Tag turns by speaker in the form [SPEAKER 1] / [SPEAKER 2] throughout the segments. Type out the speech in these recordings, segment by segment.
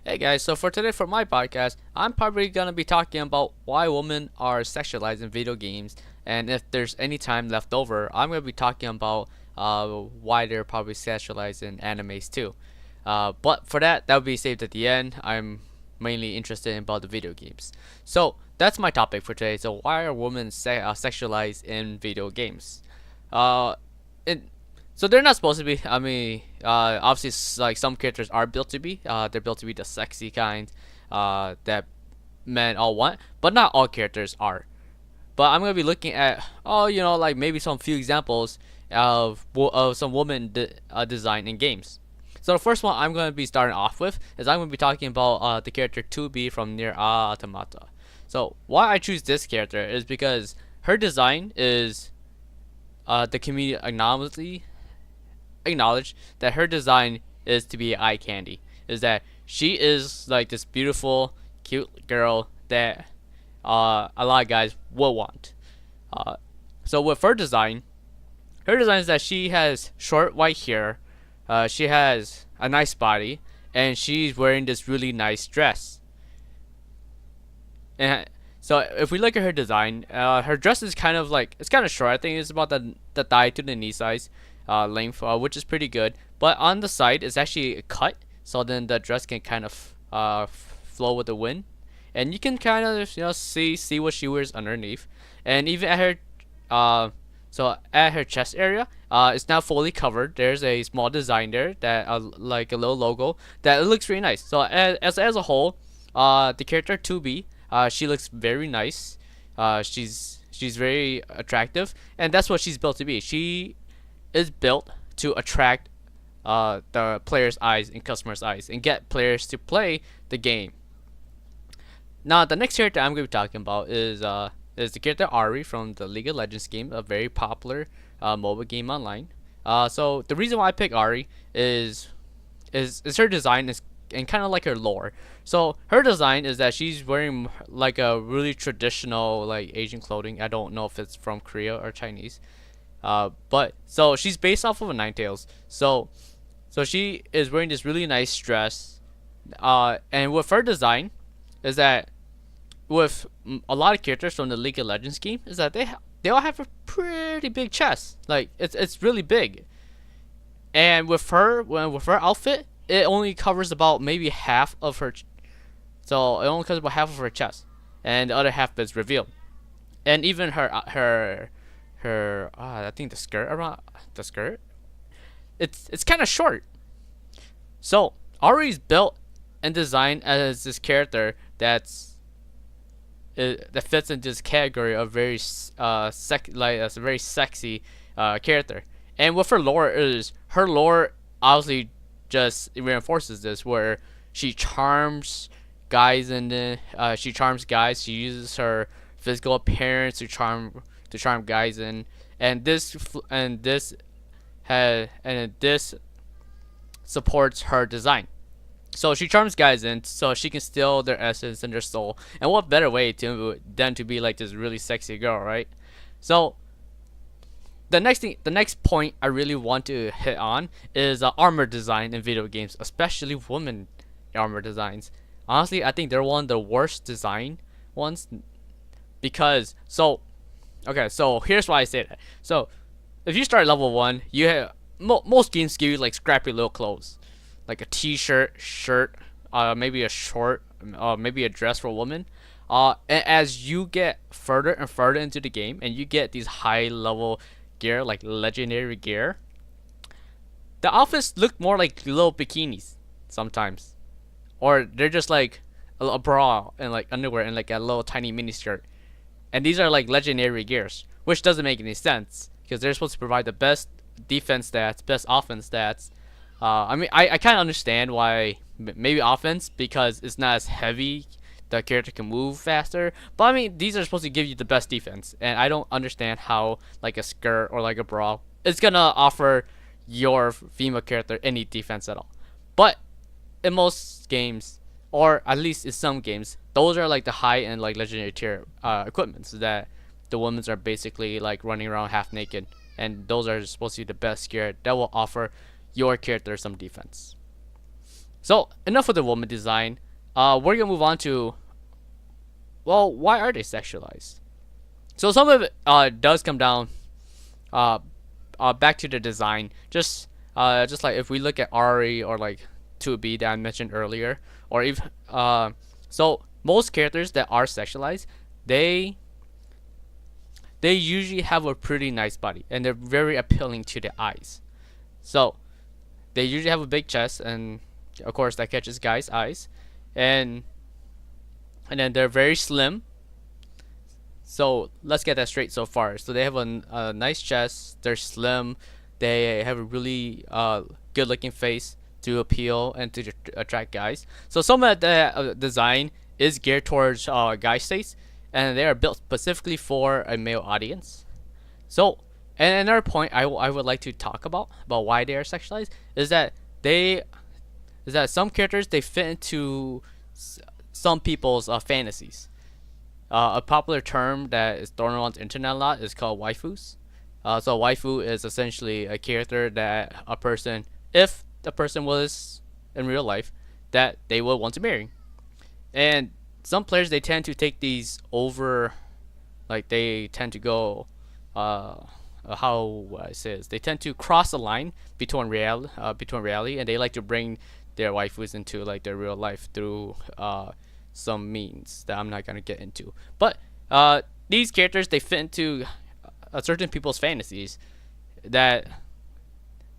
[SPEAKER 1] Hey guys, so for today for my podcast, I'm probably gonna be talking about why women are sexualized in video games, and if there's any time left over, I'm gonna be talking about why they're probably sexualized in animes too. But for that'll be saved at the end. I'm mainly interested in about the video games. So that's my topic for today. So why are women sexualized in video games? Uh, it, so they're not supposed to be. I mean, obviously, like some characters are built to be. They're built to be the sexy kind that men all want, but not all characters are. But I'm gonna be looking at, like maybe some few examples of some woman design in games. So the first one I'm gonna be starting off with is I'm gonna be talking about the character 2B from Nier Automata. So why I choose this character is because her design is the community acknowledge that her design is to be eye candy. Is that she is like this beautiful, cute girl that a lot of guys will want. Uh, so with her design is that she has short white hair, she has a nice body, and she's wearing this really nice dress. And so if we look at her design, her dress is kind of like it's kind of short. I think it's about the thigh to the knee size length, which is pretty good. But on the side, it's actually cut, so then the dress can kind of flow with the wind, and you can kind of see what she wears underneath, and even at her at her chest area, it's now fully covered. There's a small design there that like a little logo that looks really nice. So as a whole, the character 2B, she looks very nice. She's very attractive, and that's what she's built to be. She is built to attract the players' eyes and customers' eyes and get players to play the game. Now, the next character I'm going to be talking about is the character Ari from the League of Legends game, a very popular mobile game online. So the reason why I pick Ari is her design is and kind of like her lore. So her design is that she's wearing like a really traditional like Asian clothing. I don't know if it's from Korea or Chinese. But so she's based off of a Ninetales. So she is wearing this really nice dress. And with her design is that with a lot of characters from the League of Legends game is that they all have a pretty big chest. Like it's really big. And with her outfit, it only covers about maybe half of her. So it only covers about half of her chest, and the other half is revealed. And even her I think the skirt around the skirt, it's kind of short. So Ari's built and designed as this character that fits into this category of very like a very sexy character. And what her lore obviously just reinforces this, where she charms guys she uses her physical appearance to charm guys and this supports her design. So she charms guys in so she can steal their essence and their soul. And what better way than to be like this really sexy girl, right? So the next point I really want to hit on is armor design in video games, especially women armor designs. Honestly, I think they're one of the worst design ones because so here's why I say that. So if you start level 1, you have most games give you like scrappy little clothes, like a t-shirt, shirt, maybe a short, maybe a dress for a woman. And as you get further and further into the game, and you get these high level gear, like legendary gear, the outfits look more like little bikinis sometimes, or they're just like a bra and like underwear and like a little tiny mini skirt. And these are like legendary gears, which doesn't make any sense because they're supposed to provide the best defense stats, best offense stats. I mean, I kind of understand why maybe offense because it's not as heavy. The character can move faster, but I mean these are supposed to give you the best defense, and I don't understand how like a skirt or like a bra is gonna offer your female character any defense at all. But in most games, or at least in some games, those are like the high end like legendary tier equipments that the women are basically like running around half naked, and those are supposed to be the best gear that will offer your character some defense. So enough of the woman design. We're gonna move on to, well, why are they sexualized? So some of it does come down uh, back to the design. Just like if we look at Ari or like 2B that I mentioned earlier, or if so most characters that are sexualized, they they usually have a pretty nice body and they're very appealing to the eyes. So they usually have a big chest, and of course that catches guys' eyes, and then they're very slim. So let's get that straight so far. So they have a nice chest. They're slim. They have a really good-looking face to appeal and to attract guys. So some of the design is geared towards guy states, and they are built specifically for a male audience. So, and another point I would like to talk about why they are sexualized is that they is that some characters they fit into some people's fantasies. A popular term that is thrown around the internet a lot is called waifus. So waifu is essentially a character that a person, if the person was in real life, that they would want to marry. And some players they tend to take these over, like they tend to go, how I say this, they tend to cross the line between reality, and they like to bring their waifus into like their real life through some means that I'm not gonna get into. But these characters they fit into certain people's fantasies that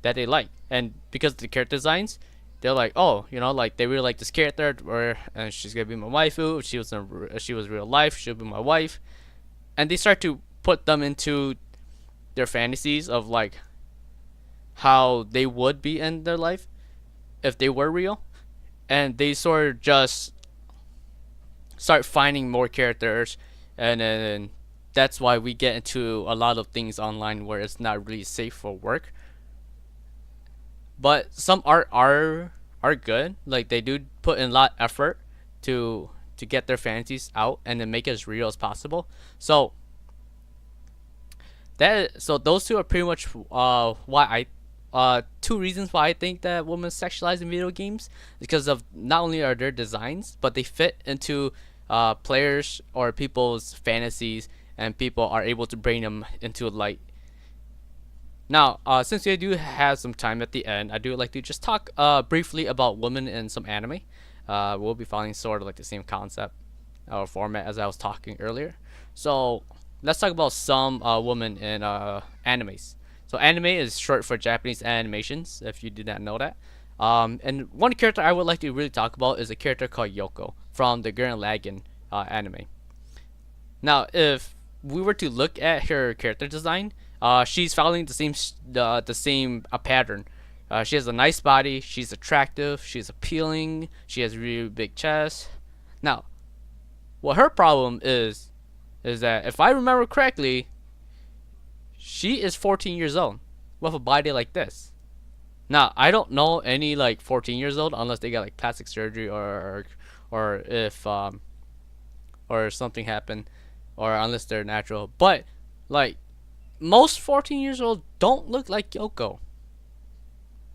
[SPEAKER 1] they like, and because of the character designs, they're like, oh, like they really like this character, or and she's gonna be my waifu. If she was real life, she'll be my wife, and they start to put them into their fantasies of like how they would be in their life if they were real, and they sort of just start finding more characters, and then that's why we get into a lot of things online where it's not really safe for work. But some art are good. Like they do put in a lot of effort to get their fantasies out and then make it as real as possible. So those two are pretty much why two reasons why I think that women sexualize in video games, because of not only are their designs, but they fit into players or people's fantasies, and people are able to bring them into light. Now, since we do have some time at the end, I do like to just talk briefly about women in some anime. We'll be following sort of like the same concept or format as I was talking earlier. So let's talk about some women in animes. So anime is short for Japanese animations, if you did not know that. And one character I would like to really talk about is a character called Yoko from the Gurren Lagann anime. Now, if we were to look at her character design, she's following the same pattern. She has a nice body. She's attractive. She's appealing. She has really big chest. Now, what her problem is that if I remember correctly, she is 14 years old with a body like this. Now, I don't know any like 14 years old unless they got like plastic surgery, or if or something happened, or unless they're natural. But like most 14 years old don't look like Yoko.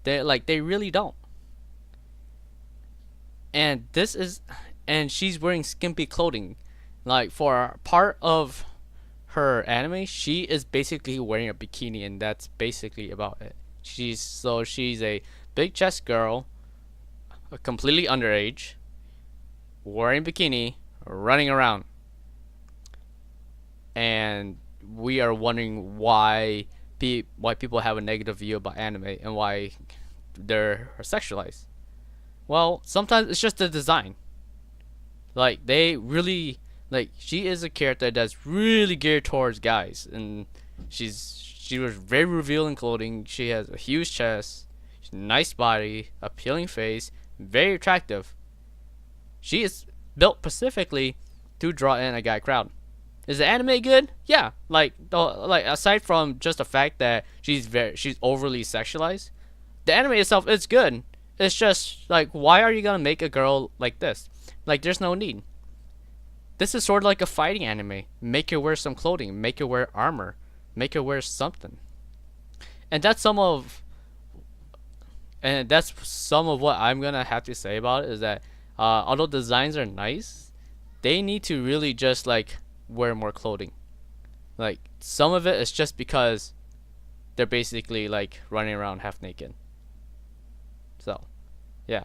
[SPEAKER 1] They really don't. And she's wearing skimpy clothing. Like for part of her anime, she is basically wearing a bikini, and that's basically about it. She's a big chest girl, completely underage, wearing bikini, running around. And we are wondering why people have a negative view about anime and why they're sexualized. Well, sometimes it's just the design. Like they really she is a character that's really geared towards guys, and she was very revealing clothing. She has a huge chest, nice body, appealing face, very attractive. She is built specifically to draw in a guy crowd. Is the anime good? Yeah. Like aside from just the fact that she's overly sexualized, the anime itself is good. It's just like, why are you gonna make a girl like this? Like, there's no need. This is sort of like a fighting anime. Make her wear some clothing. Make her wear armor. Make her wear something. And that's some of And that's some of what I'm gonna have to say about it, is that although designs are nice, they need to really just like wear more clothing. Like some of it is just because they're basically like running around half naked. So, yeah.